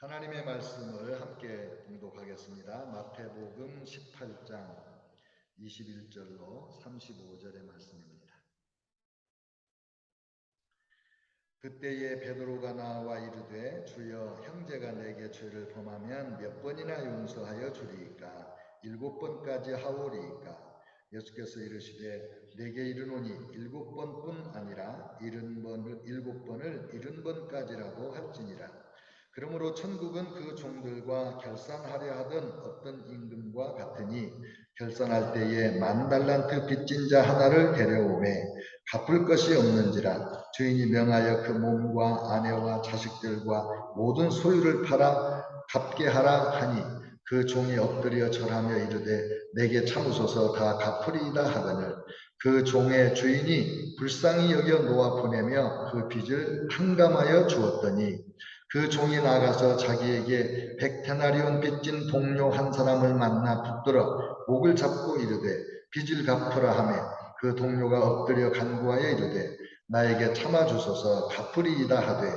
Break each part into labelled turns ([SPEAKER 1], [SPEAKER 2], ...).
[SPEAKER 1] 하나님의 말씀을 함께 봉독하겠습니다. 마태복음 18장 21절로 35절의 말씀입니다. 그때에 베드로가 나와 이르되 주여 형제가 내게 죄를 범하면 몇 번이나 용서하여 주리이까? 7번까지 하오리이까? 예수께서 이르시되 내게 이르노니 7번뿐 아니라 7번을 70번까지라도 할지니라. 그러므로 천국은 그 종들과 결산하려 하던 어떤 임금과 같으니 결산할 때에 10,000달란트 빚진 자 하나를 데려오매 갚을 것이 없는지라 주인이 명하여 그 몸과 아내와 자식들과 모든 소유를 팔아 갚게 하라 하니 그 종이 엎드려 절하며 이르되 내게 참으소서 다 갚으리이다 하거늘 그 종의 주인이 불쌍히 여겨 놓아 보내며 그 빚을 탕감하여 주었더니 그 종이 나가서 자기에게 100데나리온 빚진 동료 한 사람을 만나 붙들어 목을 잡고 이르되 빚을 갚으라 하매 그 동료가 엎드려 간구하여 이르되 나에게 참아주소서 갚으리이다 하되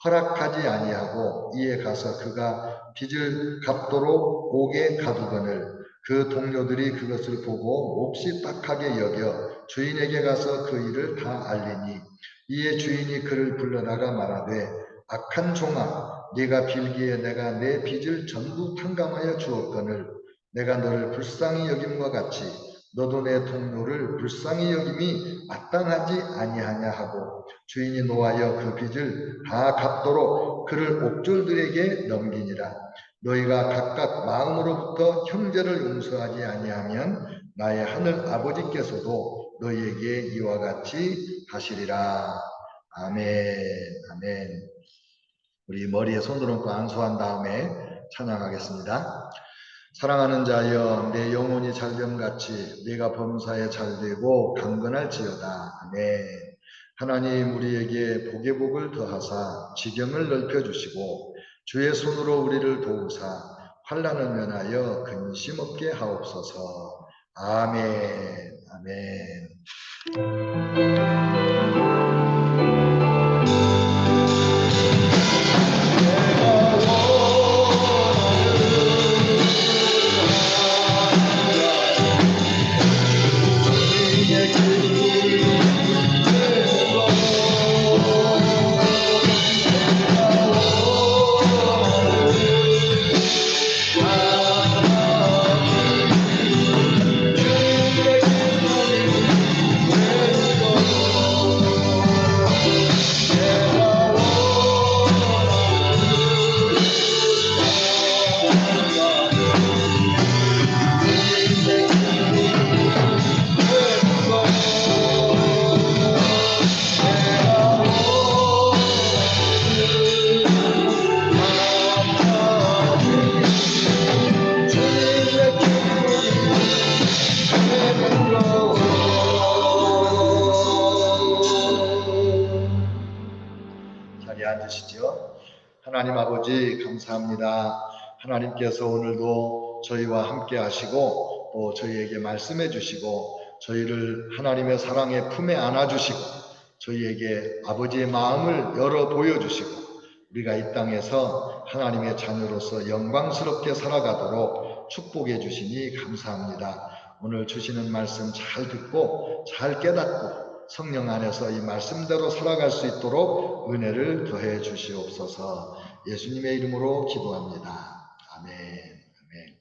[SPEAKER 1] 허락하지 아니하고 이에 가서 그가 빚을 갚도록 옥에 가두거늘 그 동료들이 그것을 보고 몹시 딱하게 여겨 주인에게 가서 그 일을 다 알리니 이에 주인이 그를 불러다가 말하되 악한 종아, 네가 빌기에 내가 내 빚을 전부 탕감하여 주었거늘 내가 너를 불쌍히 여김과 같이 너도 내 동료를 불쌍히 여김이 마땅하지 아니하냐 하고 주인이 노하여 그 빚을 다 갚도록 그를 옥졸들에게 넘기니라. 너희가 각각 마음으로부터 형제를 용서하지 아니하면 나의 하늘 아버지께서도 너희에게 이와 같이 하시리라. 아멘. 아멘. 우리 머리에 손을 얹고 안수한 다음에 찬양하겠습니다. 사랑하는 자여 내 영혼이 잘됨같이 네가 범사에 잘되고 강건할지어다. 아멘. 하나님 우리에게 복의 복을 더하사 지경을 넓혀주시고 주의 손으로 우리를 도우사 환난을 면하여 근심 없게 하옵소서. 아멘. 아멘. 자리에 앉으시죠. 하나님 아버지 감사합니다. 하나님께서 오늘도 저희와 함께 하시고 또 저희에게 말씀해 주시고 저희를 하나님의 사랑의 품에 안아주시고 저희에게 아버지의 마음을 열어 보여주시고 우리가 이 땅에서 하나님의 자녀로서 영광스럽게 살아가도록 축복해 주시니 감사합니다. 오늘 주시는 말씀 잘 듣고 잘 깨닫고 성령 안에서 이 말씀대로 살아갈 수 있도록 은혜를 더해 주시옵소서. 예수님의 이름으로 기도합니다. 아멘. 아멘.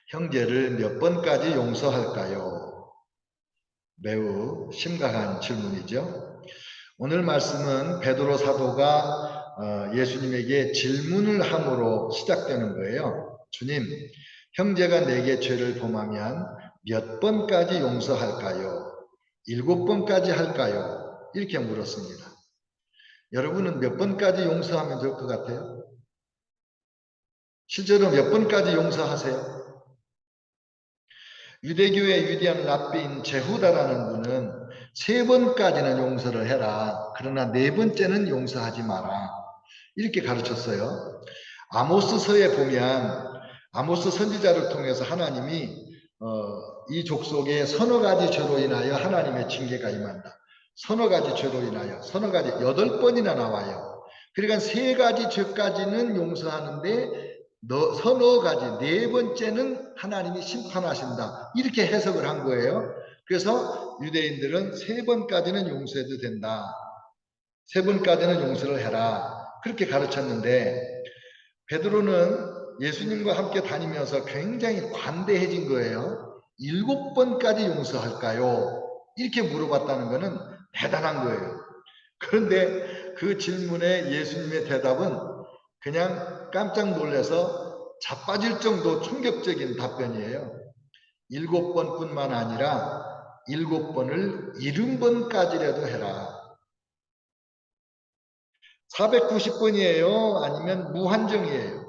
[SPEAKER 1] 형제를 몇 번까지 용서할까요? 매우 심각한 질문이죠. 오늘 말씀은 베드로 사도가 예수님에게 질문을 함으로 시작되는 거예요. 주님, 형제가 내게 죄를 범하면 몇 번까지 용서할까요? 7번까지 할까요? 이렇게 물었습니다. 여러분은 몇 번까지 용서하면 될 것 같아요? 실제로 몇 번까지 용서하세요? 유대교의 위대한 랍비인 제후다라는 분은 3번까지는 용서를 해라. 그러나 4번째는 용서하지 마라. 이렇게 가르쳤어요. 아모스서에 보면 아모스 선지자를 통해서 하나님이 이 족속에 서너 가지 죄로 인하여 하나님의 징계가 임한다. 서너 가지 죄로 인하여 서너 가지 8번이나 나와요. 그러니까 세 가지 죄까지는 용서하는데 서너 가지, 네 번째는 하나님이 심판하신다. 이렇게 해석을 한 거예요. 그래서 유대인들은 세 번까지는 용서해도 된다. 세 번까지는 용서를 해라. 그렇게 가르쳤는데 베드로는 예수님과 함께 다니면서 굉장히 관대해진 거예요. 7번까지 용서할까요? 이렇게 물어봤다는 것은 대단한 거예요. 그런데 그 질문에 예수님의 대답은 그냥 깜짝 놀라서 자빠질 정도 충격적인 답변이에요. 7번뿐만 아니라 7번을 70번까지라도 해라. 490번이에요? 아니면 무한정이에요?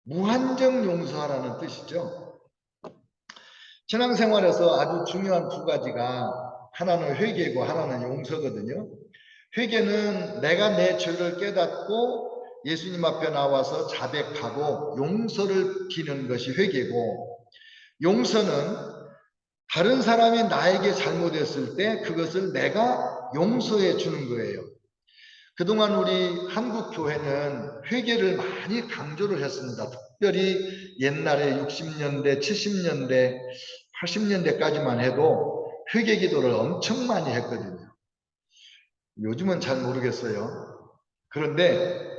[SPEAKER 1] 무한정 용서하라는 뜻이죠. 신앙생활에서 아주 중요한 두 가지가 하나는 회개고 하나는 용서거든요. 회개는 내가 내 죄를 깨닫고 예수님 앞에 나와서 자백하고 용서를 비는 것이 회개고, 용서는 다른 사람이 나에게 잘못했을 때 그것을 내가 용서해 주는 거예요. 그동안 우리 한국 교회는 회개를 많이 강조를 했습니다. 특별히 옛날에 60년대, 70년대, 80년대까지만 해도 회개 기도를 엄청 많이 했거든요. 요즘은 잘 모르겠어요. 그런데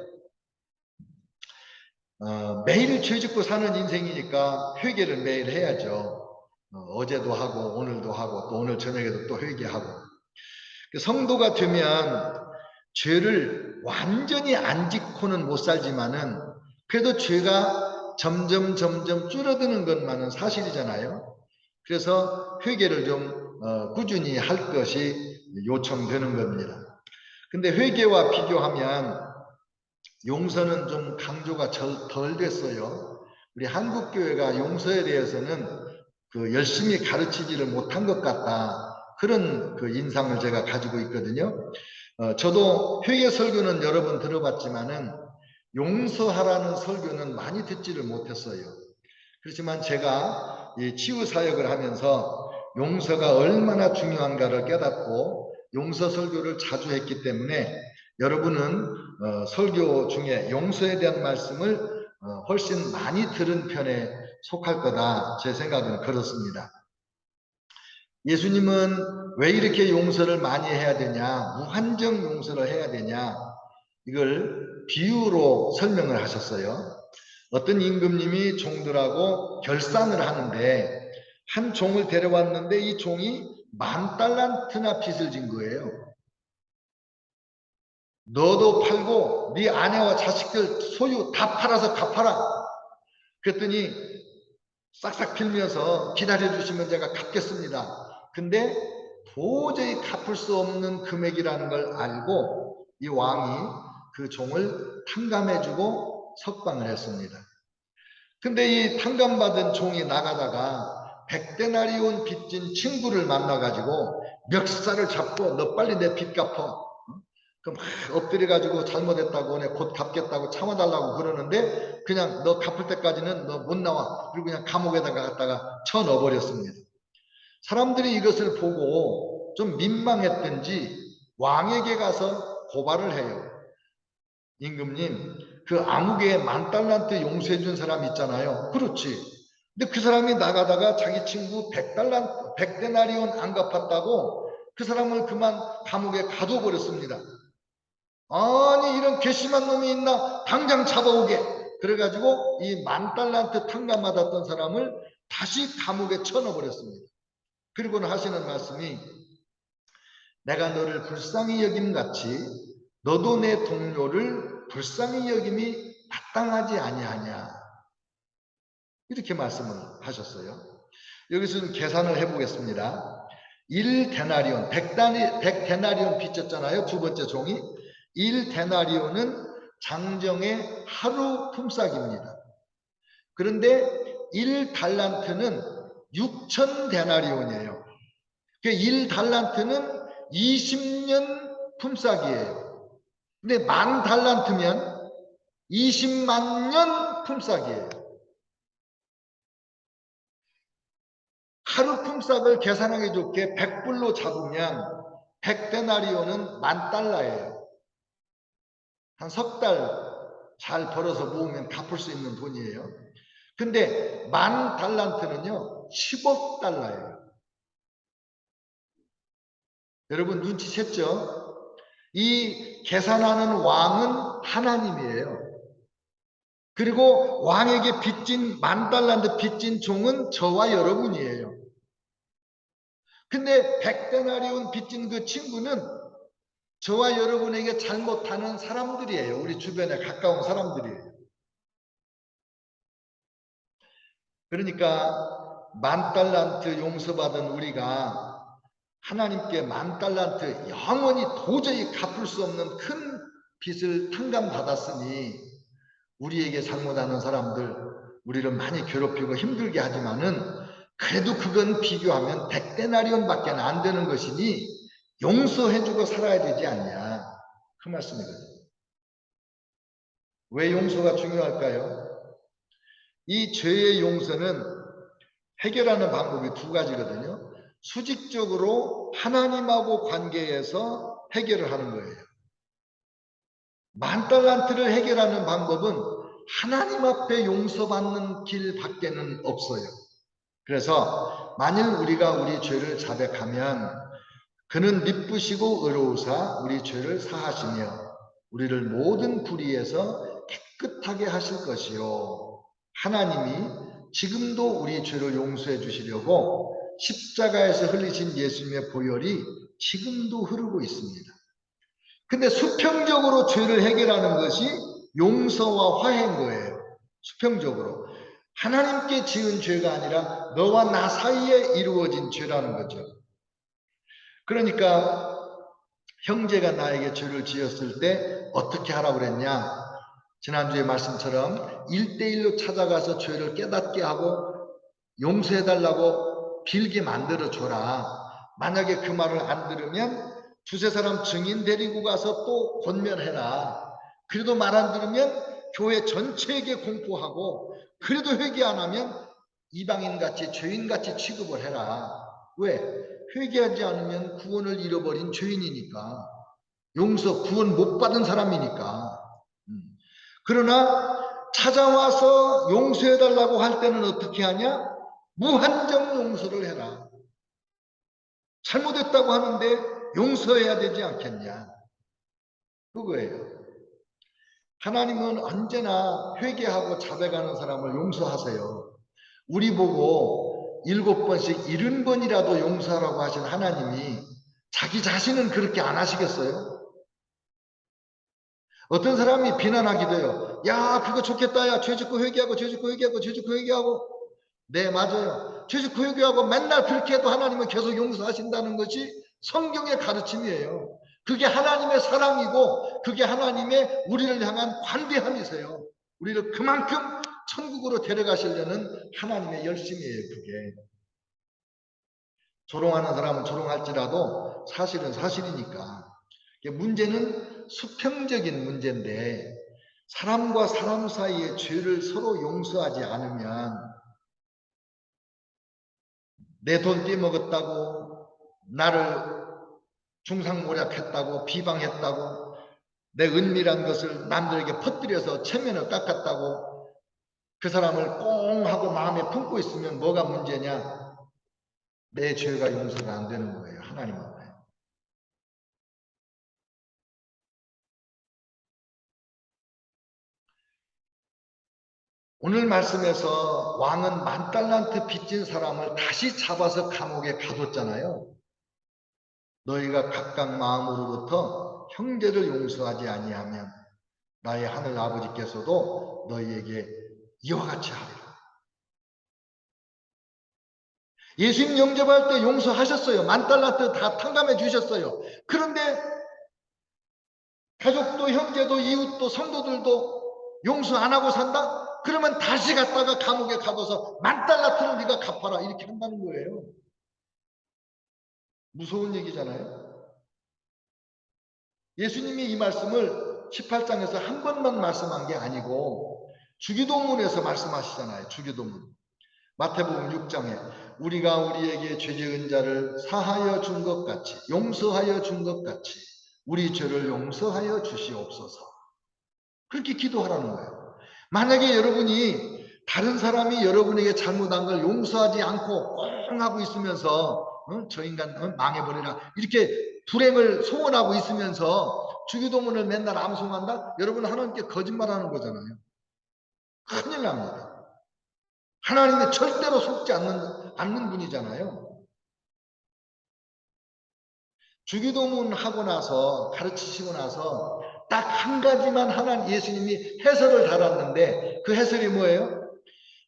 [SPEAKER 1] 매일 죄 짓고 사는 인생이니까 회개를 매일 해야죠. 어제도 하고 오늘도 하고 또 오늘 저녁에도 또 회개하고. 성도가 되면 죄를 완전히 안 짓고는 못 살지만은 그래도 죄가 점점 줄어드는 것만은 사실이잖아요. 그래서 회개를 좀 꾸준히 할 것이 요청되는 겁니다. 근데 회개와 비교하면 용서는 좀 강조가 덜 됐어요. 우리 한국교회가 용서에 대해서는 열심히 가르치지를 못한 것 같다. 그런 인상을 제가 가지고 있거든요. 저도 회개 설교는 여러 번 들어봤지만은 용서하라는 설교는 많이 듣지를 못했어요. 그렇지만 제가 이 치유 사역을 하면서 용서가 얼마나 중요한가를 깨닫고 용서 설교를 자주 했기 때문에 여러분은 설교 중에 용서에 대한 말씀을 훨씬 많이 들은 편에 속할 거다. 제 생각은 그렇습니다. 예수님은 왜 이렇게 용서를 많이 해야 되냐, 무한정 용서를 해야 되냐, 이걸 비유로 설명을 하셨어요. 어떤 임금님이 종들하고 결산을 하는데 한 종을 데려왔는데 이 종이 10,000달란트나 빚을 진 거예요. 너도 팔고 네 아내와 자식들 소유 다 팔아서 갚아라. 그랬더니 싹싹 빌면서 기다려주시면 제가 갚겠습니다. 근데 도저히 갚을 수 없는 금액이라는 걸 알고 이 왕이 그 종을 탕감해주고 석방을 했습니다. 근데 이 탕감받은 종이 나가다가 100데나리온 빚진 친구를 만나가지고 멱살을 잡고 너 빨리 내 빚 갚어. 그럼 엎드려가지고 잘못했다고 곧 갚겠다고 참아달라고 그러는데 그냥 너 갚을 때까지는 너 못 나와. 그리고 그냥 감옥에다가 갖다가 쳐넣어버렸습니다. 사람들이 이것을 보고 좀 민망했던지 왕에게 가서 고발을 해요. 임금님, 그 암흑에 10,000달란트 용서해 준 사람 있잖아요. 그렇지. 근데 그 사람이 나가다가 자기 친구 100데나리온 안 갚았다고 그 사람을 그만 감옥에 가둬버렸습니다. 아니 이런 괘씸한 놈이 있나? 당장 잡아오게. 그래가지고 이 10,000달란트 탕감받았던 사람을 다시 감옥에 쳐넣어버렸습니다. 그리고는 하시는 말씀이 내가 너를 불쌍히 여김같이 너도 내 동료를 불쌍히 여김이 마땅하지 아니하냐. 이렇게 말씀을 하셨어요. 여기서 좀 계산을 해보겠습니다. 1데나리온, 100데나리온 빚졌잖아요. 두 번째 종이. 1데나리온은 장정의 하루 품삯입니다. 그런데 1달란트는 6,000데나리온이에요. 1달란트는 20년 품삯이에요. 근데 10,000달란트면 20만 년 품삯이에요. 하루 품삯을 계산하기 좋게 100불로 잡으면 100데나리온은 10,000달러예요. 한 석 달 잘 벌어서 모으면 갚을 수 있는 돈이에요. 근데 10,000달란트는요 10억 달러예요. 여러분 눈치챘죠? 이 계산하는 왕은 하나님이에요. 그리고 왕에게 빚진 10,000달란트 빚진 종은 저와 여러분이에요. 근데 100데나리온 빚진 그 친구는 저와 여러분에게 잘못하는 사람들이에요. 우리 주변에 가까운 사람들이에요. 그러니까 10,000달란트 용서받은 우리가 하나님께 10,000달란트 영원히 도저히 갚을 수 없는 큰 빚을 탕감받았으니 우리에게 잘못하는 사람들 우리를 많이 괴롭히고 힘들게 하지만은 그래도 그건 비교하면 100데나리온밖에 안 되는 것이니 용서해주고 살아야 되지 않냐 그 말씀이거든요. 왜 용서가 중요할까요? 이 죄의 용서는 해결하는 방법이 두 가지거든요. 수직적으로 하나님하고 관계에서 해결을 하는 거예요. 10,000달란트를 해결하는 방법은 하나님 앞에 용서받는 길밖에는 없어요. 그래서 만일 우리가 우리 죄를 자백하면 그는 미쁘시고 의로우사 우리 죄를 사하시며 우리를 모든 불의에서 깨끗하게 하실 것이요. 하나님이 지금도 우리 죄를 용서해 주시려고 십자가에서 흘리신 예수님의 보혈이 지금도 흐르고 있습니다. 근데 수평적으로 죄를 해결하는 것이 용서와 화해인 거예요. 수평적으로. 하나님께 지은 죄가 아니라 너와 나 사이에 이루어진 죄라는 거죠. 그러니까 형제가 나에게 죄를 지었을 때 어떻게 하라고 그랬냐? 지난주에 말씀처럼 1대1로 찾아가서 죄를 깨닫게 하고 용서해달라고 빌게 만들어줘라. 만약에 그 말을 안 들으면 두세 사람 증인 데리고 가서 또 권면해라. 그래도 말 안 들으면 교회 전체에게 공포하고 그래도 회개 안 하면 이방인같이 죄인같이 취급을 해라. 왜? 회개하지 않으면 구원을 잃어버린 죄인이니까. 용서, 구원 못 받은 사람이니까. 그러나 찾아와서 용서해달라고 할 때는 어떻게 하냐? 무한정 용서를 해라. 잘못했다고 하는데 용서해야 되지 않겠냐? 그거예요. 하나님은 언제나 회개하고 자백하는 사람을 용서하세요. 우리 보고 7번씩 70번이라도 용서하라고 하신 하나님이 자기 자신은 그렇게 안 하시겠어요? 어떤 사람이 비난하기도 해요. 야, 그거 좋겠다. 야, 죄 짓고 회개하고, 죄 짓고 회개하고, 죄 짓고 회개하고. 네, 맞아요. 죄 짓고 회개하고 맨날 그렇게 해도 하나님은 계속 용서하신다는 것이 성경의 가르침이에요. 그게 하나님의 사랑이고, 그게 하나님의 우리를 향한 관대함이세요. 우리를 그만큼 천국으로 데려가시려는 하나님의 열심이에요, 그게. 조롱하는 사람은 조롱할지라도 사실은 사실이니까. 문제는 수평적인 문제인데 사람과 사람 사이의 죄를 서로 용서하지 않으면 내 돈 떼먹었다고 나를 중상모략했다고 비방했다고 내 은밀한 것을 남들에게 퍼뜨려서 체면을 깎았다고 그 사람을 꽁 하고 마음에 품고 있으면 뭐가 문제냐? 내 죄가 용서가 안 되는 거예요. 하나님 앞에. 오늘 말씀에서 왕은 10,000달란트 빚진 사람을 다시 잡아서 감옥에 가뒀잖아요. 너희가 각각 마음으로부터 형제를 용서하지 아니하면 나의 하늘 아버지께서도 너희에게 이와 같이 하리라. 예수님 영접할 때 용서하셨어요. 10,000달란트 다 탕감해 주셨어요. 그런데 가족도 형제도 이웃도 성도들도 용서 안 하고 산다? 그러면 다시 갔다가 감옥에 가둬서 10,000달란트를 네가 갚아라 이렇게 한다는 거예요. 무서운 얘기잖아요. 예수님이 이 말씀을 18장에서 한 번만 말씀한 게 아니고 주기도문에서 말씀하시잖아요. 주기도문. 마태복음 6장에 우리가 우리에게 죄 지은 자를 사하여 준 것 같이, 용서하여 준 것 같이 우리 죄를 용서하여 주시옵소서. 그렇게 기도하라는 거예요. 만약에 여러분이 다른 사람이 여러분에게 잘못한 걸 용서하지 않고 꽁 하고 있으면서 저 인간 망해버리라 이렇게 불행을 소원하고 있으면서 주기도문을 맨날 암송한다? 여러분 하나님께 거짓말하는 거잖아요. 큰일 납니다. 하나님은 절대로 속지 않는 분이잖아요. 주기도문 하고 나서 가르치시고 나서 딱 한 가지만 하나님 예수님이 해설을 달았는데 그 해설이 뭐예요?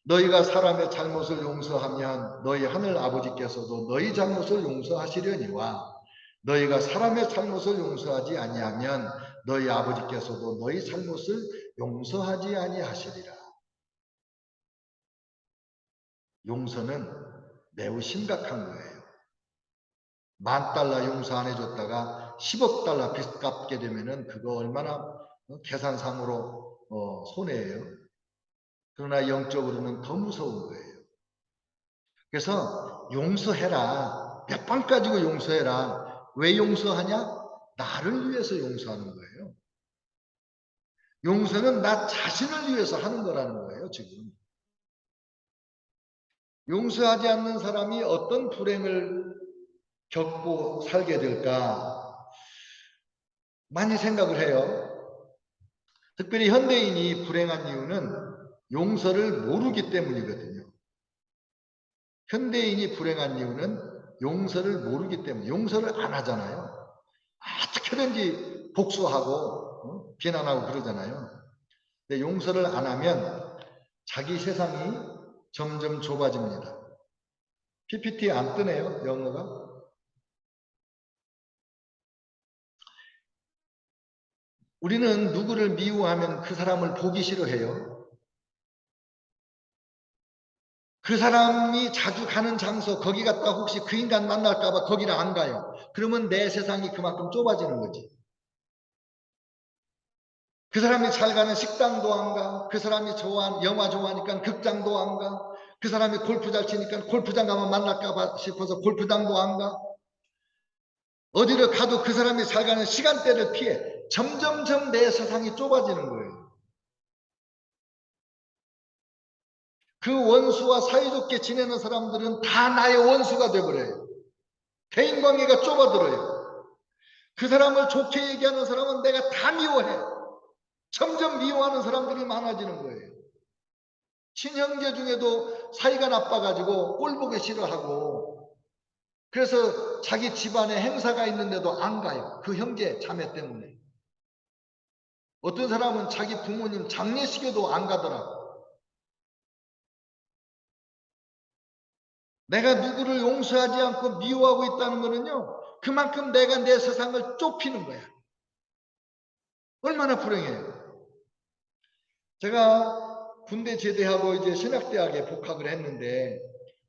[SPEAKER 1] 너희가 사람의 잘못을 용서하면 너희 하늘 아버지께서도 너희 잘못을 용서하시려니와 너희가 사람의 잘못을 용서하지 아니하면 너희 아버지께서도 너희 잘못을 용서하지 아니하시리라. 용서는 매우 심각한 거예요. $10,000 용서 안 해줬다가 10억 달러 빚 갚게 되면은 그거 얼마나 계산상으로 손해예요. 그러나 영적으로는 더 무서운 거예요. 그래서 용서해라. 몇 번 가지고 용서해라. 왜 용서하냐? 나를 위해서 용서하는 거예요. 용서는 나 자신을 위해서 하는 거라는 거예요, 지금. 용서하지 않는 사람이 어떤 불행을 겪고 살게 될까? 많이 생각을 해요. 특별히 현대인이 불행한 이유는 용서를 모르기 때문이거든요. 현대인이 불행한 이유는 용서를 모르기 때문에 용서를 안 하잖아요. 어떻게든지 복수하고 비난하고 그러잖아요. 근데 용서를 안 하면 자기 세상이 점점 좁아집니다. PPT 안 뜨네요, 영어가. 우리는 누구를 미워하면 그 사람을 보기 싫어해요. 그 사람이 자주 가는 장소 거기 갔다 혹시 그 인간 만날까봐 거기를 안 가요. 그러면 내 세상이 그만큼 좁아지는 거지. 그 사람이 잘 가는 식당도 안 가. 그 사람이 좋아하는 영화 좋아하니까 극장도 안 가. 그 사람이 골프 잘 치니까 골프장 가면 만날까 싶어서 골프장도 안 가. 어디를 가도 그 사람이 잘 가는 시간대를 피해. 점점점 내 세상이 좁아지는 거예요. 그 원수와 사이좋게 지내는 사람들은 다 나의 원수가 되어버려요. 대인관계가 좁아들어요. 그 사람을 좋게 얘기하는 사람은 내가 다 미워해. 점점 미워하는 사람들이 많아지는 거예요. 친형제 중에도 사이가 나빠가지고 꼴 보기 싫어하고 그래서 자기 집안에 행사가 있는데도 안 가요. 그 형제 자매 때문에. 어떤 사람은 자기 부모님 장례식에도 안 가더라고. 내가 누구를 용서하지 않고 미워하고 있다는 거는요. 그만큼 내가 내 세상을 좁히는 거야. 얼마나 불행해요. 제가 군대 제대하고 이제 신학대학에 복학을 했는데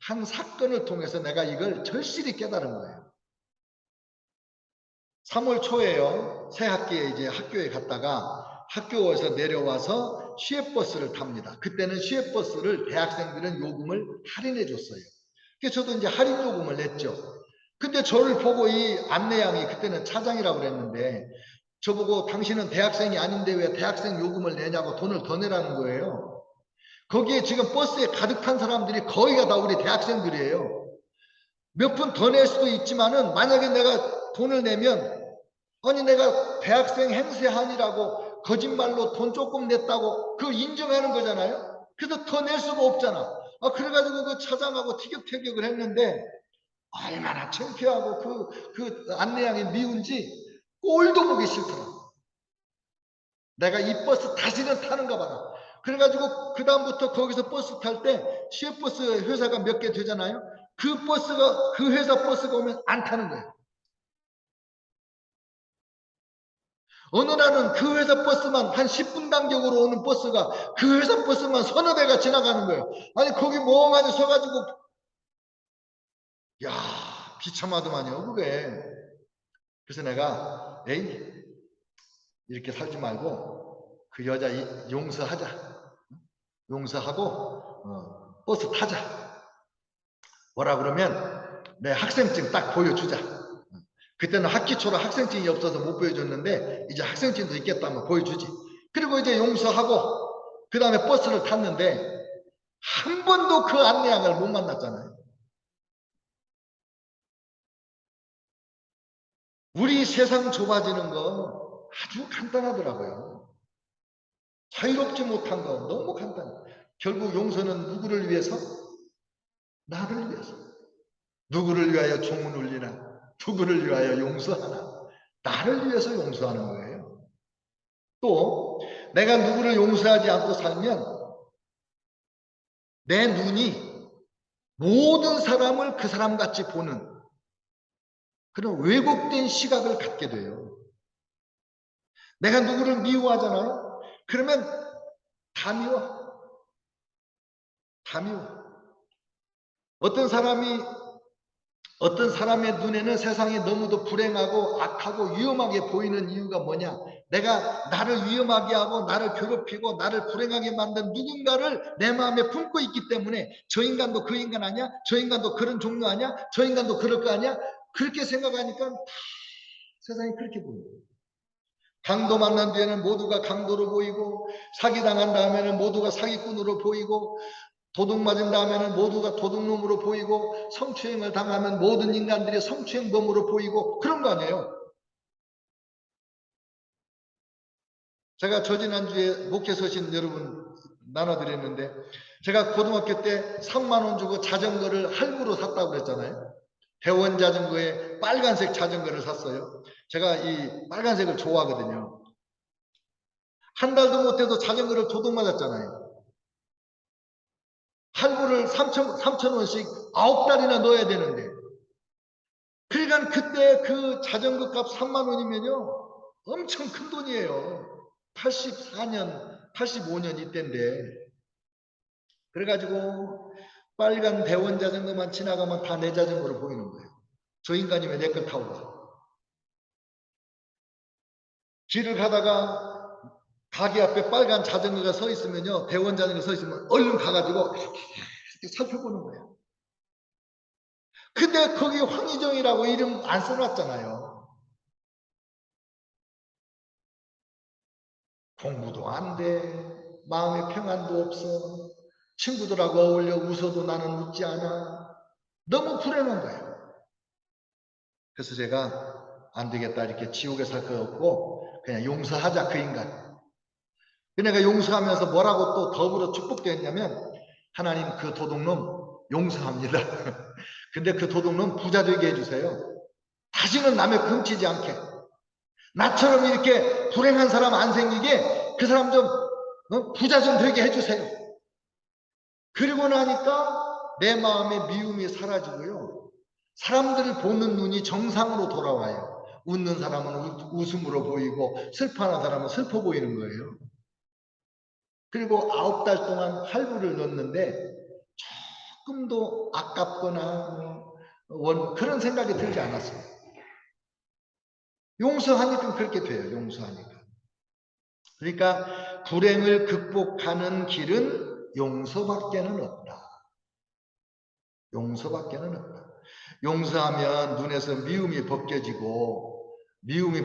[SPEAKER 1] 한 사건을 통해서 내가 이걸 절실히 깨달은 거예요. 3월 초에요. 새 학기에 이제 학교에 갔다가 학교에서 내려와서 시외버스를 탑니다. 그때는 시외버스를 대학생들은 요금을 할인해 줬어요. 그래서 저도 이제 할인 요금을 냈죠. 근데 저를 보고 이 안내양이 그때는 차장이라고 그랬는데 저보고 당신은 대학생이 아닌데 왜 대학생 요금을 내냐고 돈을 더 내라는 거예요. 거기에 지금 버스에 가득 탄 사람들이 거의가 다 우리 대학생들이에요. 몇 푼 더 낼 수도 있지만은 만약에 내가 돈을 내면 아니 내가 대학생 행세한이라고 거짓말로 돈 조금 냈다고 그걸 인정하는 거잖아요. 그래서 더 낼 수가 없잖아. 그래가지고 그 차장하고 티격태격을 했는데 얼마나 창피하고 그 안내양이 미운지 꼴도 보기 싫더라. 내가 이 버스 다시는 타는가 봐라. 그래가지고 그 다음부터 거기서 버스 탈 때 시외버스 회사가 몇 개 되잖아요. 그 회사 버스가 오면 안 타는 거예요. 어느 날은 그 회사 버스만 한 10분 간격으로 오는 버스가 그 회사 버스만 서너 대가 지나가는 거예요. 아니 거기 멍하니 서가지고 야 비참하더만요 그게. 그래서 내가 에이 이렇게 살지 말고 그 여자 용서하자. 용서하고 버스 타자. 뭐라 그러면 내 학생증 딱 보여주자. 그때는 학기 초라 학생증이 없어서 못 보여줬는데 이제 학생증도 있겠다면 보여주지. 그리고 이제 용서하고 그 다음에 버스를 탔는데 한 번도 그 안내양을 못 만났잖아요. 우리 세상 좁아지는 거 아주 간단하더라고요. 자유롭지 못한 거 너무 간단해. 결국 용서는 누구를 위해서? 나를 위해서. 누구를 위하여 종을 울리나? 누구를 위하여 용서하나? 나를 위해서 용서하는 거예요. 또 내가 누구를 용서하지 않고 살면 내 눈이 모든 사람을 그 사람같이 보는 그런 왜곡된 시각을 갖게 돼요. 내가 누구를 미워하잖아요. 그러면 다 미워. 다 미워. 어떤 사람의 눈에는 세상이 너무도 불행하고 악하고 위험하게 보이는 이유가 뭐냐? 내가 나를 위험하게 하고 나를 괴롭히고 나를 불행하게 만든 누군가를 내 마음에 품고 있기 때문에 저 인간도 그 인간 아니야? 저 인간도 그런 종류 아니야? 저 인간도 그럴 거 아니야? 그렇게 생각하니까 다 세상이 그렇게 보여요. 강도 만난 뒤에는 모두가 강도로 보이고 사기당한 다음에는 모두가 사기꾼으로 보이고 도둑 맞은 다음에는 모두가 도둑놈으로 보이고 성추행을 당하면 모든 인간들이 성추행범으로 보이고 그런 거 아니에요. 제가 저지난주에 목회 서신 여러분 나눠드렸는데 제가 고등학교 때 3만 원 주고 자전거를 할부로 샀다고 그랬잖아요. 대원 자전거에 빨간색 자전거를 샀어요. 제가 이 빨간색을 좋아하거든요. 한 달도 못해도 자전거를 도둑 맞았잖아요. 할부를 3천 원씩 9달이나 넣어야 되는데 그러니까 그때 그 자전거 값 3만 원이면요 엄청 큰 돈이에요. 84년 85년 이때인데 그래가지고 빨간 대원 자전거만 지나가면 다 내 자전거로 보이는 거예요. 저 인간이 왜 내 걸 타고 가. 길을 가다가 가게 앞에 빨간 자전거가 서 있으면요 대원 자전거 서 있으면 얼른 가가지고 이렇게 살펴보는 거예요. 근데 거기 황희정이라고 이름 안 써놨잖아요. 공부도 안 돼. 마음의 평안도 없어. 친구들하고 어울려 웃어도 나는 웃지 않아. 너무 불행한 거예요. 그래서 제가 안 되겠다. 이렇게 지옥에 살 거 없고 그냥 용서하자 그 인간. 그러니까 용서하면서 뭐라고 또 더불어 축복되었냐면 하나님 그 도둑놈 용서합니다. 근데 그 도둑놈 부자 되게 해주세요. 다시는 남의 훔치지 않게. 나처럼 이렇게 불행한 사람 안 생기게 그 사람 좀 부자 좀 되게 해주세요. 그리고 나니까 내 마음의 미움이 사라지고요. 사람들을 보는 눈이 정상으로 돌아와요. 웃는 사람은 웃음으로 보이고 슬퍼하는 사람은 슬퍼 보이는 거예요. 그리고 9달 동안 할부를 넣었는데 조금도 아깝거나 그런 생각이 들지 않았어요. 용서하니까 그렇게 돼요. 용서하니까. 그러니까 불행을 극복하는 길은 용서밖에는 없다. 용서밖에는 없다. 용서하면 눈에서 미움이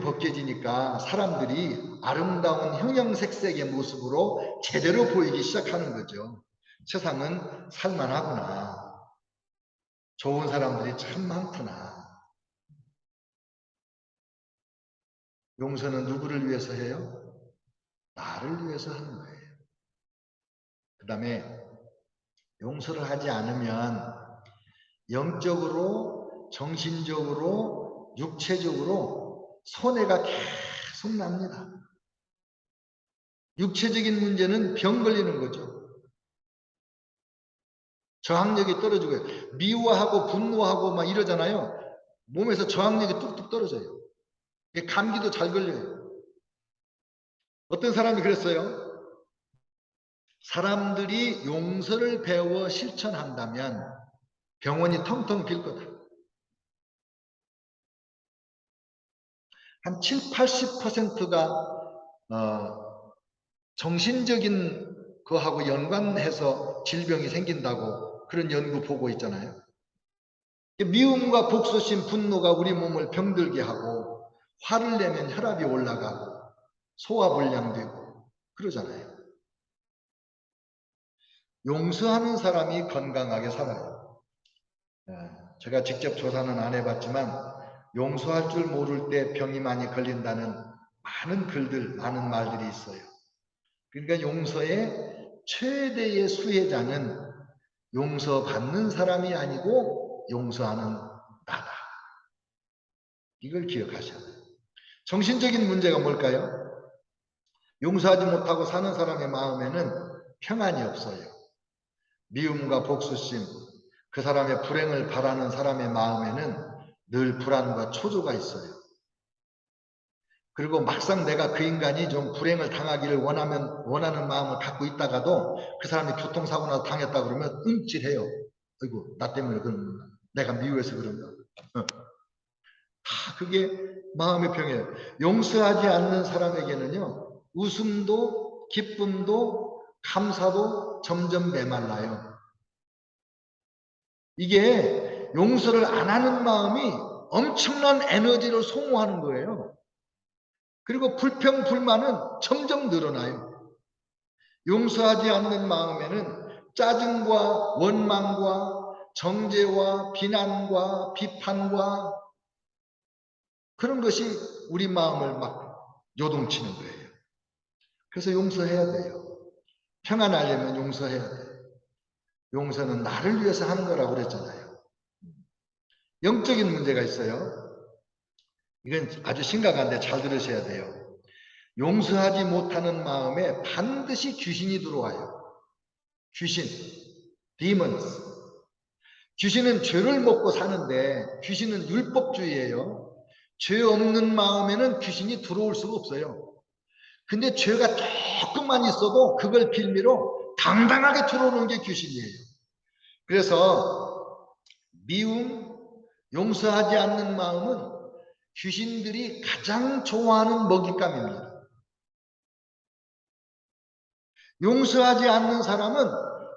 [SPEAKER 1] 벗겨지니까 사람들이 아름다운 형형색색의 모습으로 제대로 보이기 시작하는 거죠. 세상은 살만하구나. 좋은 사람들이 참 많구나. 용서는 누구를 위해서 해요? 나를 위해서 하는 거예요. 그 다음에 용서를 하지 않으면 영적으로, 정신적으로, 육체적으로 손해가 계속 납니다. 육체적인 문제는 병 걸리는 거죠. 저항력이 떨어지고요. 미워하고 분노하고 막 이러잖아요. 몸에서 저항력이 뚝뚝 떨어져요. 감기도 잘 걸려요. 어떤 사람이 그랬어요. 사람들이 용서를 배워 실천한다면 병원이 텅텅 빌 거다. 한 7, 80%가 정신적인 거하고 연관해서 질병이 생긴다고 그런 연구 보고 있잖아요. 미움과 복수심, 분노가 우리 몸을 병들게 하고 화를 내면 혈압이 올라가고 소화불량되고 그러잖아요. 용서하는 사람이 건강하게 살아요. 제가 직접 조사는 안 해봤지만 용서할 줄 모를 때 병이 많이 걸린다는 많은 글들, 많은 말들이 있어요. 그러니까 용서의 최대의 수혜자는 용서받는 사람이 아니고 용서하는 나다. 이걸 기억하셔야 돼요. 정신적인 문제가 뭘까요? 용서하지 못하고 사는 사람의 마음에는 평안이 없어요. 미움과 복수심, 그 사람의 불행을 바라는 사람의 마음에는 늘 불안과 초조가 있어요. 그리고 막상 내가 그 인간이 좀 불행을 당하기를 원하는 마음을 갖고 있다가도 그 사람이 교통사고 나서 당했다 그러면 움찔해요. 아이고, 나 때문에 그런가. 내가 미워해서 그런가. 다 그게 마음의 병이에요. 용서하지 않는 사람에게는요, 웃음도, 기쁨도, 감사도 점점 메말라요. 이게 용서를 안 하는 마음이 엄청난 에너지를 소모하는 거예요. 그리고 불평, 불만은 점점 늘어나요. 용서하지 않는 마음에는 짜증과 원망과 정죄와 비난과 비판과 그런 것이 우리 마음을 막 요동치는 거예요. 그래서 용서해야 돼요. 평안하려면 용서해야 돼요. 용서는 나를 위해서 하는 거라고 그랬잖아요. 영적인 문제가 있어요. 이건 아주 심각한데 잘 들으셔야 돼요. 용서하지 못하는 마음에 반드시 귀신이 들어와요. 귀신, demons. 귀신은 죄를 먹고 사는데 귀신은 율법주의예요. 죄 없는 마음에는 귀신이 들어올 수가 없어요. 근데 죄가 조금만 있어도 그걸 빌미로 당당하게 들어오는 게 귀신이에요. 그래서 미움, 용서하지 않는 마음은 귀신들이 가장 좋아하는 먹잇감입니다. 용서하지 않는 사람은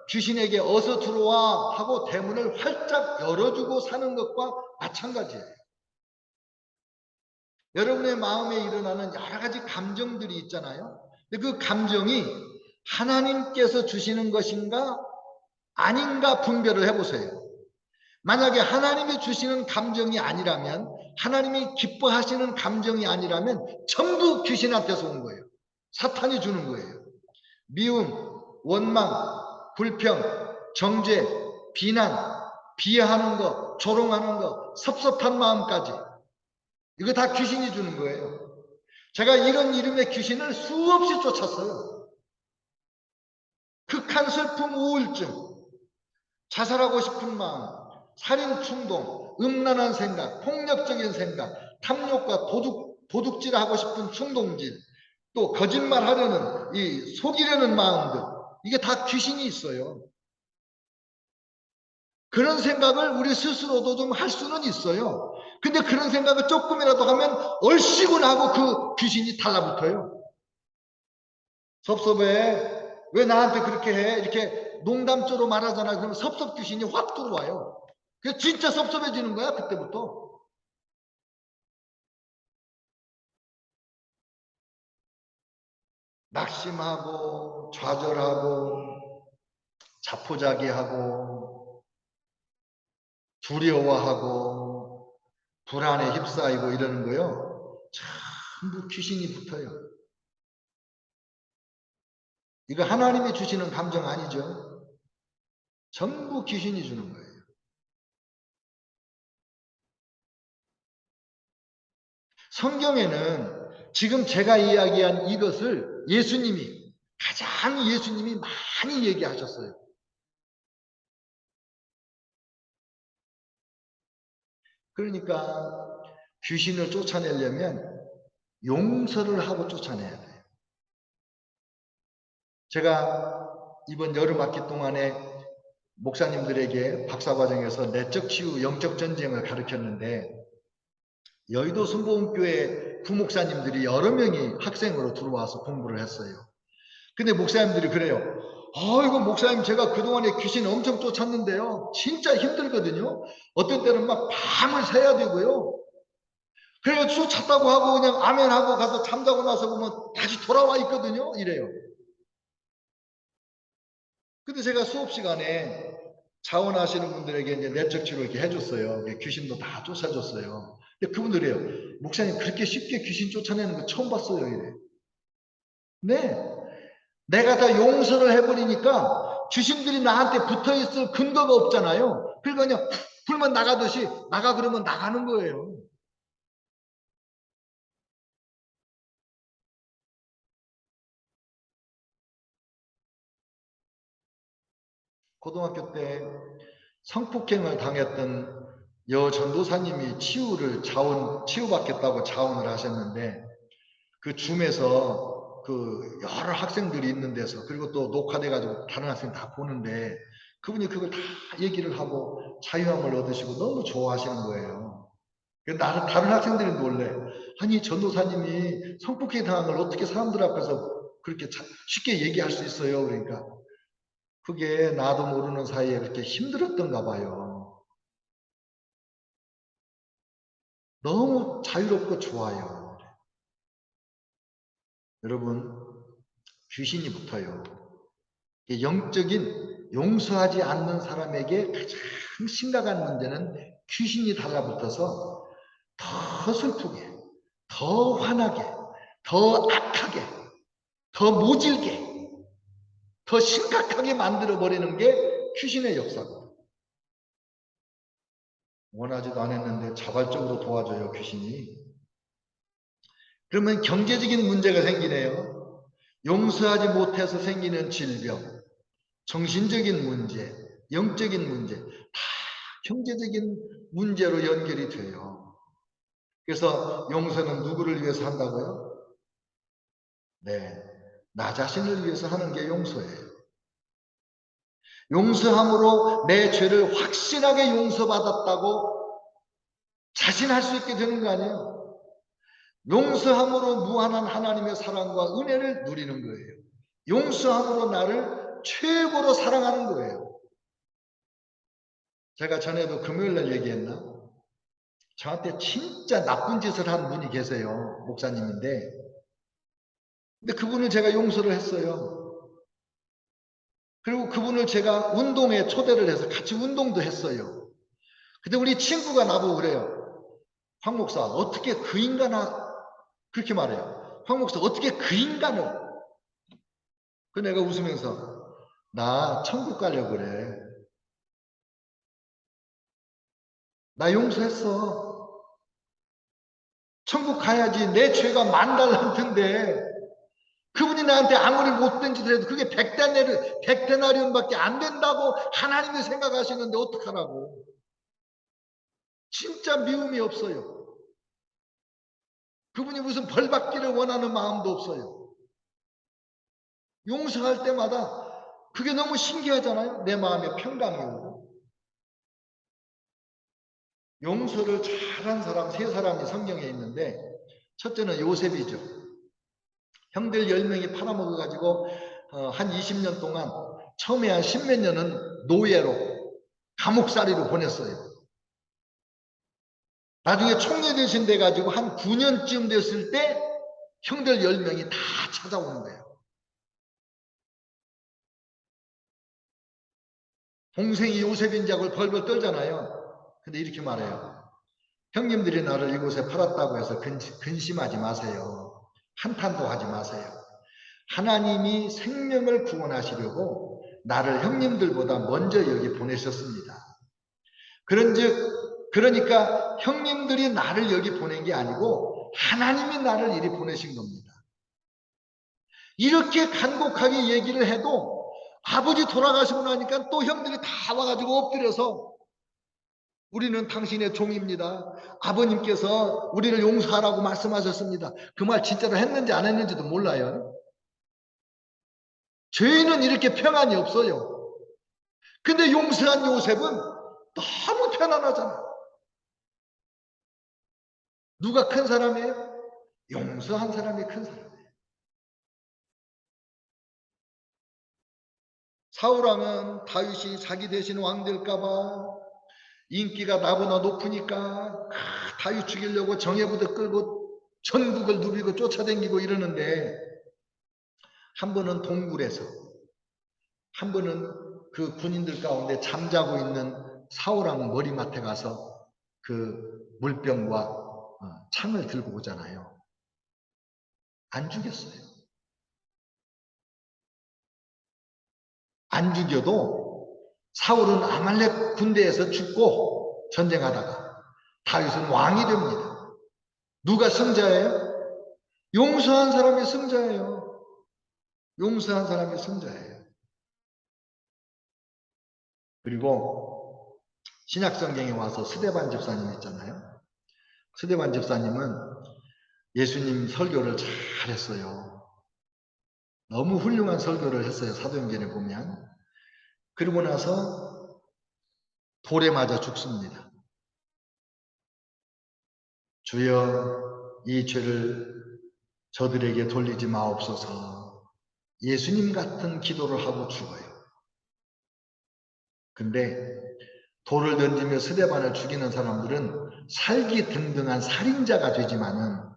[SPEAKER 1] 귀신에게 어서 들어와 하고 대문을 활짝 열어주고 사는 것과 마찬가지예요. 여러분의 마음에 일어나는 여러 가지 감정들이 있잖아요. 근데 그 감정이 하나님께서 주시는 것인가 아닌가 분별을 해보세요. 만약에 하나님이 주시는 감정이 아니라면, 하나님이 기뻐하시는 감정이 아니라면 전부 귀신한테서 온 거예요. 사탄이 주는 거예요. 미움, 원망, 불평, 정죄, 비난, 비하하는 거, 조롱하는 거, 섭섭한 마음까지 이거 다 귀신이 주는 거예요. 제가 이런 이름의 귀신을 수없이 쫓았어요. 극한 슬픔, 우울증, 자살하고 싶은 마음, 살인 충동, 음란한 생각, 폭력적인 생각, 탐욕과 도둑질하고 싶은 충동질, 또 거짓말하려는 이 속이려는 마음들, 이게 다 귀신이 있어요. 그런 생각을 우리 스스로도 좀 할 수는 있어요. 근데 그런 생각을 조금이라도 하면 얼씨구 하고 그 귀신이 달라붙어요. 섭섭해. 왜 나한테 그렇게 해? 이렇게 농담조로 말하잖아. 그러면 섭섭 귀신이 확 들어와요. 그래서 진짜 섭섭해지는 거야, 그때부터. 낙심하고, 좌절하고, 자포자기하고, 두려워하고, 불안에 휩싸이고 이러는 거요. 전부 귀신이 붙어요. 이거 하나님이 주시는 감정 아니죠? 전부 귀신이 주는 거예요. 성경에는 지금 제가 이야기한 이것을 예수님이 많이 얘기하셨어요. 그러니까 귀신을 쫓아내려면 용서를 하고 쫓아내야 돼요. 제가 이번 여름 학기 동안에 목사님들에게 박사과정에서 내적 치유, 영적 전쟁을 가르쳤는데 여의도 순복음교회 부목사님들이 여러 명이 학생으로 들어와서 공부를 했어요. 근데 목사님들이 그래요. 아이고, 목사님, 제가 그동안에 귀신 엄청 쫓았는데요. 진짜 힘들거든요. 어떤 때는 막 밤을 새야 되고요. 그래서 쫓았다고 하고 그냥 아멘하고 가서 잠자고 나서 보면 다시 돌아와 있거든요. 이래요. 근데 제가 수업 시간에 자원하시는 분들에게 이제 내적 치료 이렇게 해줬어요. 귀신도 다 쫓아줬어요. 근데 그분들이에요. 목사님, 그렇게 쉽게 귀신 쫓아내는 거 처음 봤어요. 이래. 네. 내가 다 용서를 해버리니까 귀신들이 나한테 붙어 있을 근거가 없잖아요. 그러니까 그냥 풀면 나가듯이 나가 그러면 나가는 거예요. 고등학교 때 성폭행을 당했던 여 전도사님이 치유받겠다고 자원을 하셨는데 그 줌에서 그 여러 학생들이 있는 데서 그리고 또 녹화돼 가지고 다른 학생 다 보는데 그분이 그걸 다 얘기를 하고 자유함을 얻으시고 너무 좋아하시는 거예요. 나는 다른 학생들이 놀래. 아니 전도사님이 성폭행 당한 걸 어떻게 사람들 앞에서 그렇게 쉽게 얘기할 수 있어요. 그러니까 그게 나도 모르는 사이에 그렇게 힘들었던가 봐요. 너무 자유롭고 좋아요. 여러분, 귀신이 붙어요. 영적인 용서하지 않는 사람에게 가장 심각한 문제는 귀신이 달라붙어서 더 슬프게, 더 화나게, 더 악하게, 더 모질게, 더 심각하게 만들어버리는 게 귀신의 역사입니다. 원하지도 않았는데 자발적으로 도와줘요, 귀신이. 그러면 경제적인 문제가 생기네요. 용서하지 못해서 생기는 질병, 정신적인 문제, 영적인 문제, 다 경제적인 문제로 연결이 돼요. 그래서 용서는 누구를 위해서 한다고요? 네, 나 자신을 위해서 하는 게 용서예요. 용서함으로 내 죄를 확실하게 용서받았다고 자신할 수 있게 되는 거 아니에요? 용서함으로 무한한 하나님의 사랑과 은혜를 누리는 거예요. 용서함으로 나를 최고로 사랑하는 거예요. 제가 전에도 금요일 날 얘기했나? 저한테 진짜 나쁜 짓을 한 분이 계세요. 목사님인데. 근데 그분을 제가 용서를 했어요. 그리고 그분을 제가 운동에 초대를 해서 같이 운동도 했어요. 근데 우리 친구가 나보고 그래요. 황 목사, 어떻게 그 인간아, 그렇게 말해요. 황 목사, 어떻게 그 인간을. 그 내가 웃으면서, 나 천국 가려고 그래. 나 용서했어. 천국 가야지. 내 죄가 만달날 텐데. 그분이 나한테 아무리 못된 짓을 해도 그게 백데나리온밖에 안 된다고 하나님이 생각하시는데 어떡하라고. 진짜 미움이 없어요. 그분이 무슨 벌 받기를 원하는 마음도 없어요. 용서할 때마다 그게 너무 신기하잖아요. 내 마음에 평강이 오고. 용서를 잘한 사람 세 사람이 성경에 있는데 첫째는 요셉이죠. 형들 10명이 팔아먹어가지고 한 20년 동안 처음에 한 10몇 년은 노예로 감옥살이로 보냈어요. 나중에 총리대신 돼가지고 한 9년쯤 됐을 때 형들 10명이 다 찾아오는 거예요. 동생이 요셉인 작을 벌벌 떨잖아요. 근데 이렇게 말해요. 형님들이 나를 이곳에 팔았다고 해서 근심하지 마세요. 한탄도 하지 마세요. 하나님이 생명을 구원하시려고 나를 형님들보다 먼저 여기 보내셨습니다. 그러니까 형님들이 나를 여기 보낸 게 아니고 하나님이 나를 이리 보내신 겁니다. 이렇게 간곡하게 얘기를 해도 아버지 돌아가시고 나니까 또 형들이 다 와가지고 엎드려서 우리는 당신의 종입니다. 아버님께서 우리를 용서하라고 말씀하셨습니다. 그 말 진짜로 했는지 안 했는지도 몰라요. 죄인은 이렇게 평안이 없어요. 근데 용서한 요셉은 너무 편안하잖아. 누가 큰 사람이에요? 용서한 사람이 큰 사람이에요. 사울왕은 다윗이 자기 대신 왕 될까봐 인기가 나보다 높으니까 다윗 죽이려고 정예부대 끌고 전국을 누비고 쫓아다니고 이러는데, 한 번은 동굴에서, 한 번은 그 군인들 가운데 잠자고 있는 사울왕 머리맡에 가서 그 물병과 창을 들고 오잖아요. 안 죽였어요. 안 죽여도 사울은 아말렉 군대에서 죽고 전쟁하다가 다윗은 왕이 됩니다. 누가 승자예요? 용서한 사람이 승자예요. 용서한 사람이 승자예요. 그리고 신약성경에 와서 스데반 집사님 있잖아요. 스데반 집사님은 예수님 설교를 잘했어요. 너무 훌륭한 설교를 했어요. 사도행전에 보면. 그리고 나서 돌에 맞아 죽습니다. 주여, 이 죄를 저들에게 돌리지 마옵소서. 예수님 같은 기도를 하고 죽어요. 근데 돌을 던지며 스데반을 죽이는 사람들은 살기등등한 살인자가 되지만은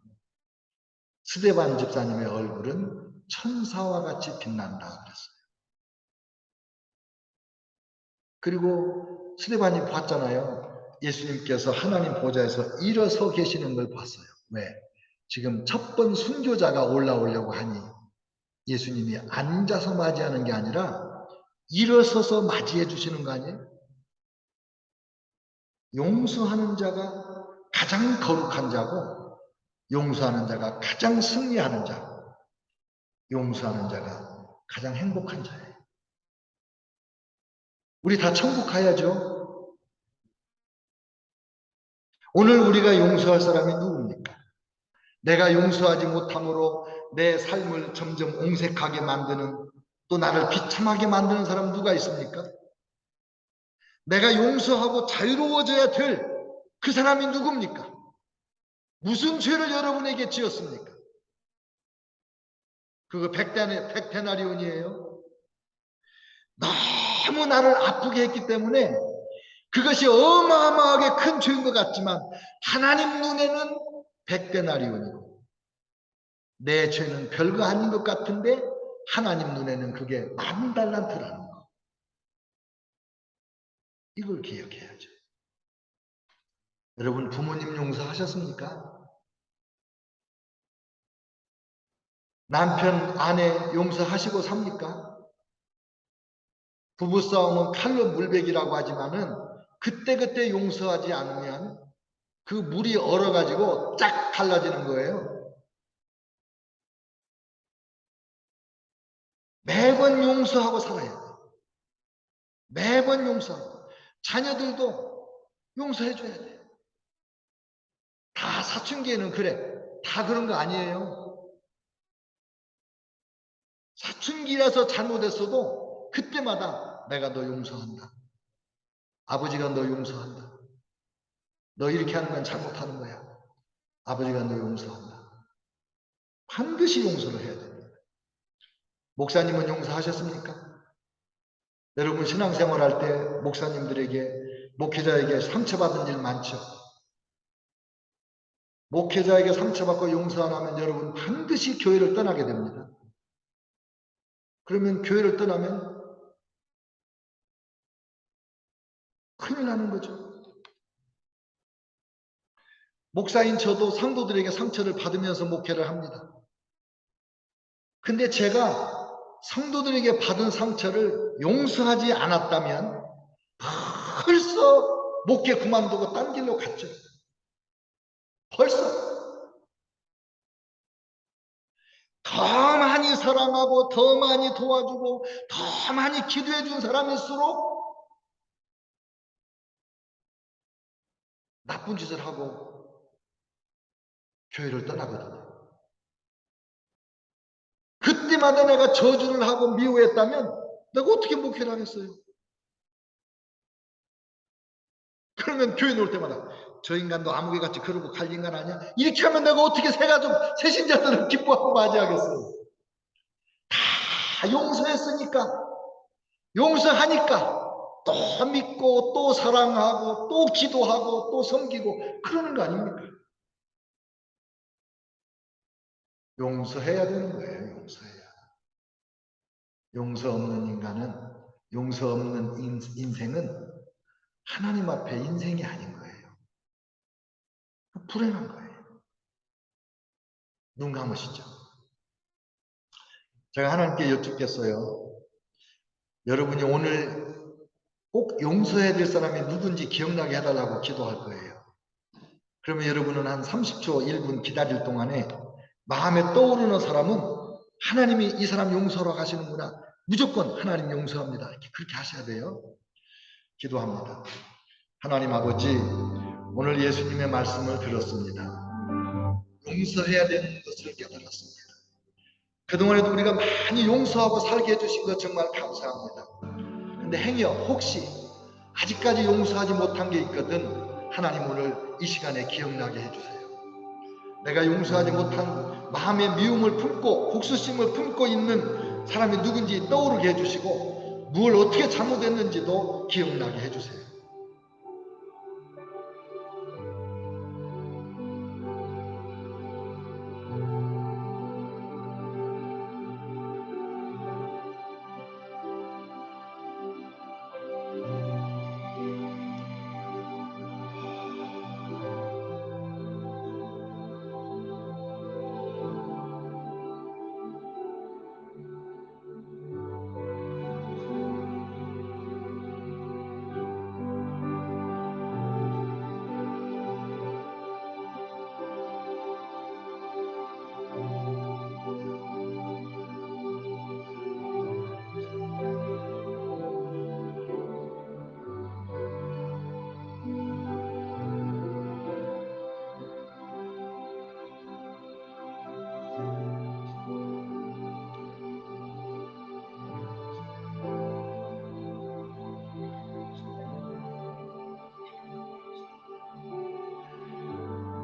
[SPEAKER 1] 스데반 집사님의 얼굴은 천사와 같이 빛난다 그랬어요. 그리고 스데반이 봤잖아요. 예수님께서 하나님 보좌에서 일어서 계시는 걸 봤어요. 왜? 지금 첫 번 순교자가 올라오려고 하니 예수님이 앉아서 맞이하는 게 아니라 일어서서 맞이해 주시는 거 아니에요? 용서하는 자가 가장 거룩한 자고, 용서하는 자가 가장 승리하는 자고, 용서하는 자가 가장 행복한 자예요. 우리 다 천국 가야죠. 오늘 우리가 용서할 사람이 누굽니까? 내가 용서하지 못함으로 내 삶을 점점 옹색하게 만드는, 또 나를 비참하게 만드는 사람 누가 있습니까? 내가 용서하고 자유로워져야 될 그 사람이 누굽니까? 무슨 죄를 여러분에게 지었습니까? 그거 백데나리온이에요. 너무 나를 아프게 했기 때문에 그것이 어마어마하게 큰 죄인 것 같지만 하나님 눈에는 백데나리온이고, 내 죄는 별거 아닌 것 같은데 하나님 눈에는 그게 만 달란트라는 거. 이걸 기억해야죠. 여러분, 부모님 용서하셨습니까? 남편, 아내 용서하시고 삽니까? 부부싸움은 칼로 물베기라고 하지만은 그때그때 용서하지 않으면 그 물이 얼어가지고 쫙 갈라지는 거예요. 매번 용서하고 살아야 돼요. 매번 용서하고. 자녀들도 용서해줘야 돼요. 다 사춘기에는 그래. 다 그런 거 아니에요. 사춘기라서 잘못했어도 그때마다 내가 너 용서한다. 아버지가 너 용서한다. 너 이렇게 하는 건 잘못하는 거야. 아버지가 너 용서한다. 반드시 용서를 해야 됩니다. 목사님은 용서하셨습니까? 여러분, 신앙생활 할 때 목사님들에게, 목회자에게 상처받은 일 많죠? 목회자에게 상처받고 용서 안 하면 여러분 반드시 교회를 떠나게 됩니다. 그러면 교회를 떠나면 큰일 나는 거죠. 목사인 저도 상도들에게 상처를 받으면서 목회를 합니다. 근데 제가 성도들에게 받은 상처를 용서하지 않았다면 벌써 목회 그만두고 딴 길로 갔죠. 벌써. 더 많이 사랑하고 더 많이 도와주고 더 많이 기도해 준 사람일수록 나쁜 짓을 하고 교회를 떠나거든요. 그때마다 내가 저주를 하고 미워했다면 내가 어떻게 목회를 하겠어요? 그러면 교회 놓을 때마다 저 인간도 아무개같이 그러고 갈 인간 아니야? 이렇게 하면 내가 어떻게 새신자들을 기뻐하고 맞이하겠어요? 다 용서했으니까. 용서하니까 또 믿고 또 사랑하고 또 기도하고 또 섬기고 그러는 거 아닙니까? 용서해야 되는 거예요. 용서해야. 용서 없는 인간은, 용서 없는 인생은 하나님 앞에 인생이 아닌 거예요. 불행한 거예요. 눈 감으시죠. 제가 하나님께 여쭙겠어요. 여러분이 오늘 꼭 용서해야 될 사람이 누군지 기억나게 해달라고 기도할 거예요. 그러면 여러분은 한 30초, 1분 기다릴 동안에 마음에 떠오르는 사람은 하나님이 이 사람 용서하러 가시는구나. 무조건 하나님 용서합니다. 이렇게 그렇게 하셔야 돼요. 기도합니다. 하나님 아버지, 오늘 예수님의 말씀을 들었습니다. 용서해야 되는 것을 깨달았습니다. 그동안에도 우리가 많이 용서하고 살게 해주신 것 정말 감사합니다. 근데 행여 혹시 아직까지 용서하지 못한 게 있거든 하나님 오늘 이 시간에 기억나게 해주세요. 내가 용서하지 못한 마음의 미움을 품고 복수심을 품고 있는 사람이 누군지 떠오르게 해주시고 뭘 어떻게 잘못했는지도 기억나게 해주세요.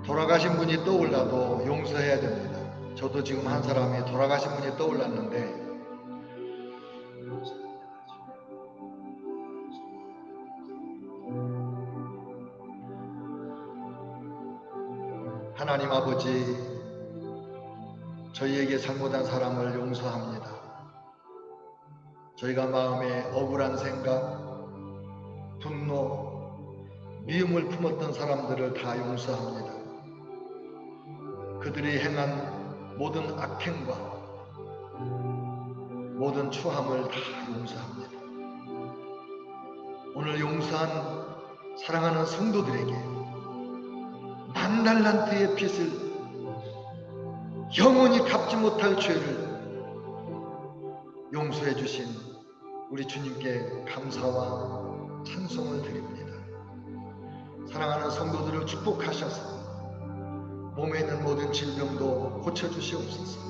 [SPEAKER 1] 돌아가신 분이 떠올라도 용서해야 됩니다. 저도 지금 한 사람이 돌아가신 분이 떠올랐는데 하나님 아버지, 저희에게 잘못한 사람을 용서합니다. 저희가 마음에 억울한 생각, 분노, 미움을 품었던 사람들을 다 용서합니다. 그들이 행한 모든 악행과 모든 추함을 다 용서합니다. 오늘 용서한 사랑하는 성도들에게 만달란트의 빚을 영원히 갚지 못할 죄를 용서해 주신 우리 주님께 감사와 찬송을 드립니다. 사랑하는 성도들을 축복하셔서 몸에 있는 모든 질병도 고쳐주시옵소서.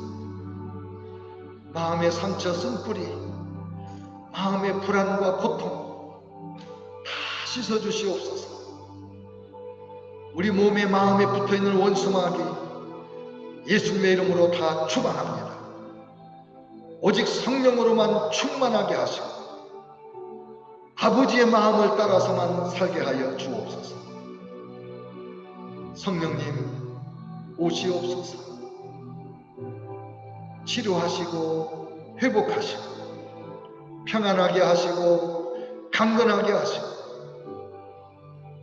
[SPEAKER 1] 마음의 상처, 쓴뿌리, 마음의 불안과 고통 다 씻어주시옵소서. 우리 몸에 마음에 붙어있는 원수마귀 예수님의 이름으로 다 추방합니다. 오직 성령으로만 충만하게 하시고 아버지의 마음을 따라서만 살게 하여 주옵소서. 성령님 오시옵소서. 치료하시고 회복하시고 평안하게 하시고 강건하게 하시고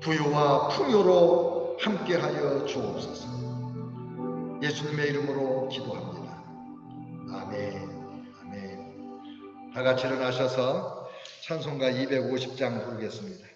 [SPEAKER 1] 부요와 풍요로 함께하여 주옵소서. 예수님의 이름으로 기도합니다. 아멘. 아멘. 다 같이 일어나셔서 찬송가 250장 부르겠습니다.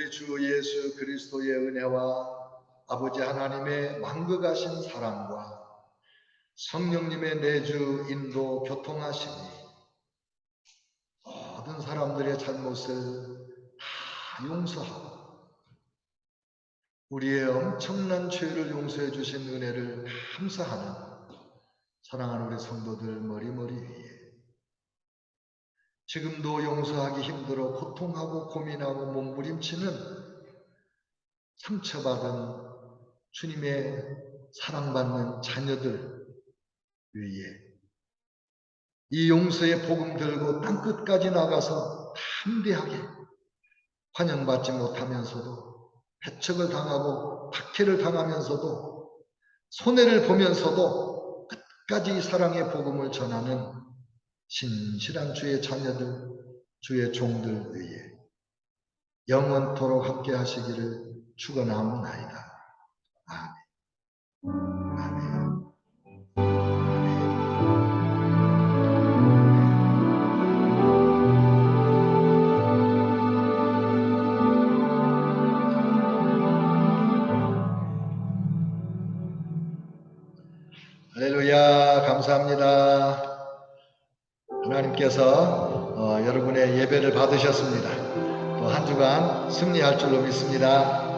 [SPEAKER 1] 우리 주 예수 그리스도의 은혜와 아버지 하나님의 만극하신 사랑과 성령님의 내주 인도 교통하심이 모든 사람들의 잘못을 다 용서하고 우리의 엄청난 죄를 용서해 주신 은혜를 감사하는 사랑하는 우리 성도들 머리머리 위에 지금도 용서하기 힘들어 고통하고 고민하고 몸부림치는 상처받은 주님의 사랑받는 자녀들 위에 이 용서의 복음 들고 땅끝까지 나가서 담대하게 환영받지 못하면서도 배척을 당하고 박해를 당하면서도 손해를 보면서도 끝까지 사랑의 복음을 전하는 신실한 주의 자녀들, 주의 종들 위에 영원토록 함께 하시기를 축원하옵나이다. 아멘. 아멘. 할렐루야, 감사합니다. 하나님께서 여러분의 예배를 받으셨습니다. 또 한 주간 승리할 줄로 믿습니다.